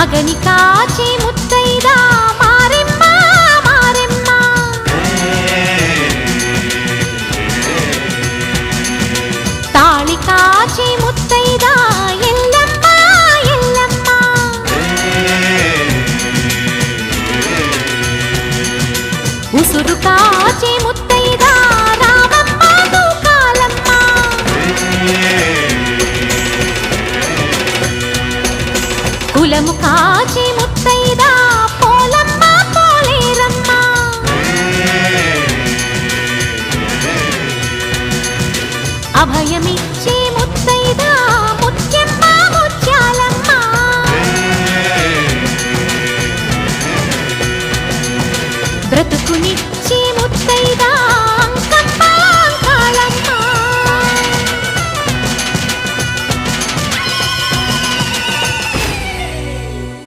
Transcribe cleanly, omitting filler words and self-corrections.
మగని కాచి ముత్తైదా మారెమ్మ మారెమ్మ తాళి కాచి ముత్తైదా ఎల్లమ్మ ఎల్లమ్మ ఉసురు కాచి ముత్తైదా రామమ్మ తూకాలమ్మ కులము కాచి